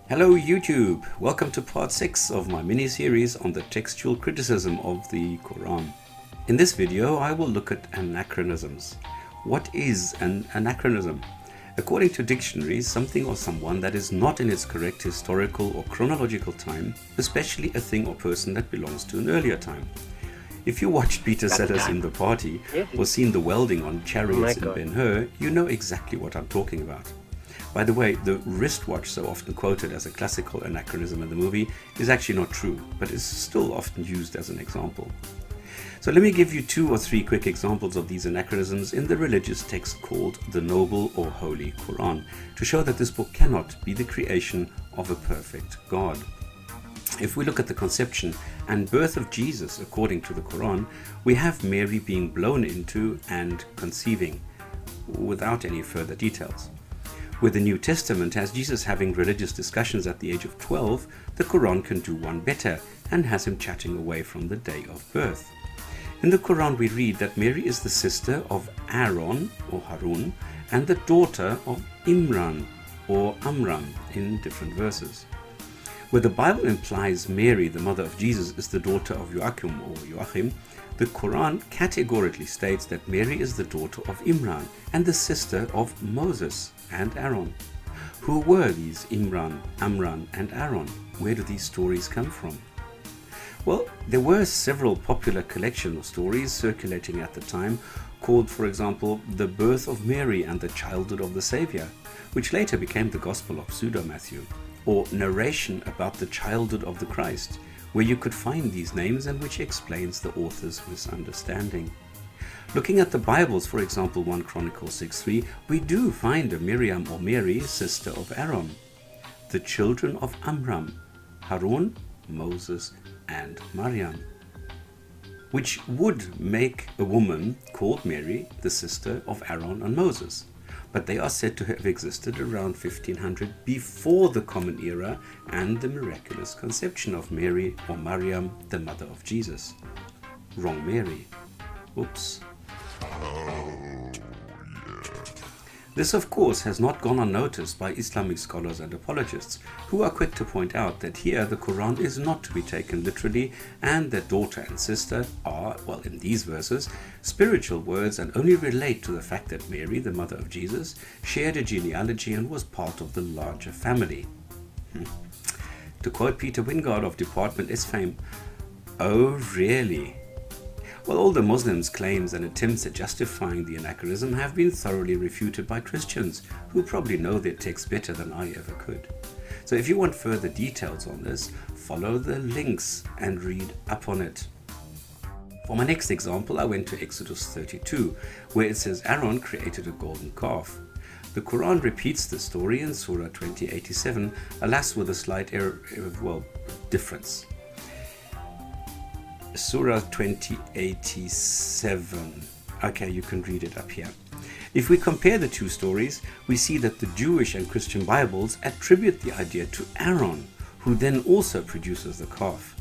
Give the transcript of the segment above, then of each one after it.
Hello YouTube! Welcome to part 6 of my mini-series on the textual criticism of the Quran. In this video I will look at anachronisms. What is an anachronism? According to dictionaries, something or someone that is not in its correct historical or chronological time, especially a thing or person that belongs to an earlier time. If you watched Peter Sellers in The Party or seen the welding on chariots in Ben-Hur, you know exactly what I'm talking about. By the way, the wristwatch, so often quoted as a classical anachronism in the movie, is actually not true, but is still often used as an example. So let me give you 2 or 3 quick examples of these anachronisms in the religious text called the Noble or Holy Quran, to show that this book cannot be the creation of a perfect God. If we look at the conception and birth of Jesus according to the Quran, we have Mary being blown into and conceiving, without any further details. With the New Testament has Jesus having religious discussions at the age of 12, the Quran can do one better and has him chatting away from the day of birth. In the Quran we read that Mary is the sister of Aaron or Harun and the daughter of Imran or Amram in different verses. Where the Bible implies Mary, the mother of Jesus, is the daughter of Joachim or Joachim, the Quran categorically states that Mary is the daughter of Imran and the sister of Moses and Aaron. Who were these Imran, Amran and Aaron? Where do these stories come from? Well, there were several popular collection of stories circulating at the time called, for example, The Birth of Mary and the Childhood of the Saviour, which later became the Gospel of Pseudo-Matthew, or Narration about the Childhood of the Christ, where you could find these names and which explains the author's misunderstanding. Looking at the Bibles, for example 1 Chronicles 6:3, we do find a Miriam or Mary, sister of Aaron, the children of Amram, Harun, Moses and Maryam, which would make a woman called Mary the sister of Aaron and Moses. But they are said to have existed around 1500 before the Common Era and the miraculous conception of Mary or Maryam, the mother of Jesus. Wrong Mary. Oops. This of course has not gone unnoticed by Islamic scholars and apologists, who are quick to point out that here the Quran is not to be taken literally and that daughter and sister are, well in these verses, spiritual words and only relate to the fact that Mary, the mother of Jesus, shared a genealogy and was part of the larger family. To quote Peter Wingard of Department S fame, "Oh really?" Well, all the Muslims' claims and attempts at justifying the anachronism have been thoroughly refuted by Christians, who probably know their text better than I ever could. So if you want further details on this, follow the links and read up on it. For my next example, I went to Exodus 32, where it says Aaron created a golden calf. The Quran repeats the story in Surah 20:87, alas with a slight difference. Surah 20:87. Okay, you can read it up here. If we compare the two stories, we see that the Jewish and Christian Bibles attribute the idea to Aaron, who then also produces the calf.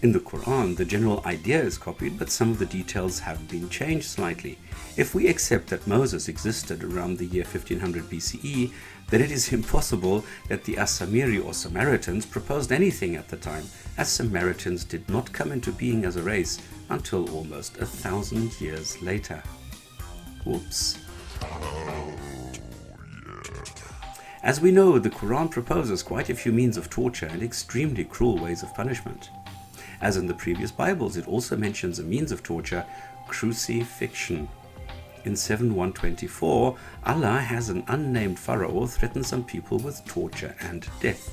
In the Quran, the general idea is copied, but some of the details have been changed slightly. If we accept that Moses existed around the year 1500 BCE, then it is impossible that the Asamiri or Samaritans proposed anything at the time, as Samaritans did not come into being as a race until almost 1,000 years later. Whoops. As we know, the Quran proposes quite a few means of torture and extremely cruel ways of punishment. As in the previous Bibles, it also mentions a means of torture, crucifixion. In 7:124, Allah has an unnamed Pharaoh threaten some people with torture and death.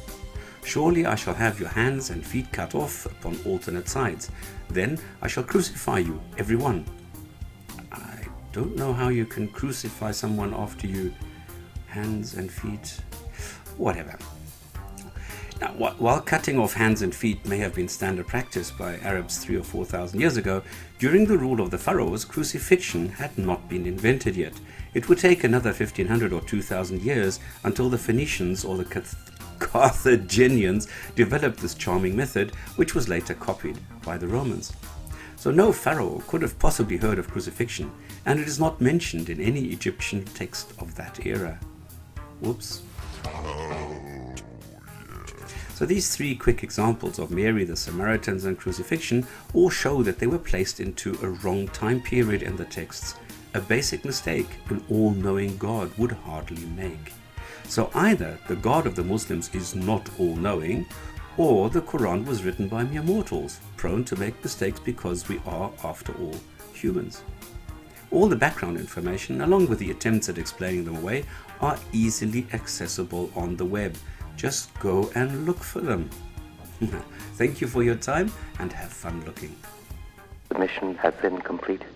"Surely I shall have your hands and feet cut off upon alternate sides. Then I shall crucify you, every one." I don't know how you can crucify someone after you hands and feet. Whatever. Now, while cutting off hands and feet may have been standard practice by Arabs 3,000 or 4,000 years ago, during the rule of the pharaohs, crucifixion had not been invented yet. It would take another 1,500 or 2,000 years until the Phoenicians or the Carthaginians developed this charming method, which was later copied by the Romans. So no pharaoh could have possibly heard of crucifixion, and it is not mentioned in any Egyptian text of that era. Whoops. So these three quick examples of Mary, the Samaritans, and crucifixion all show that they were placed into a wrong time period in the texts, a basic mistake an all-knowing God would hardly make. So either the God of the Muslims is not all-knowing, or the Quran was written by mere mortals, prone to make mistakes because we are, after all, humans. All the background information, along with the attempts at explaining them away, are easily accessible on the web. Just go and look for them. Thank you for your time and have fun looking. The mission has been completed.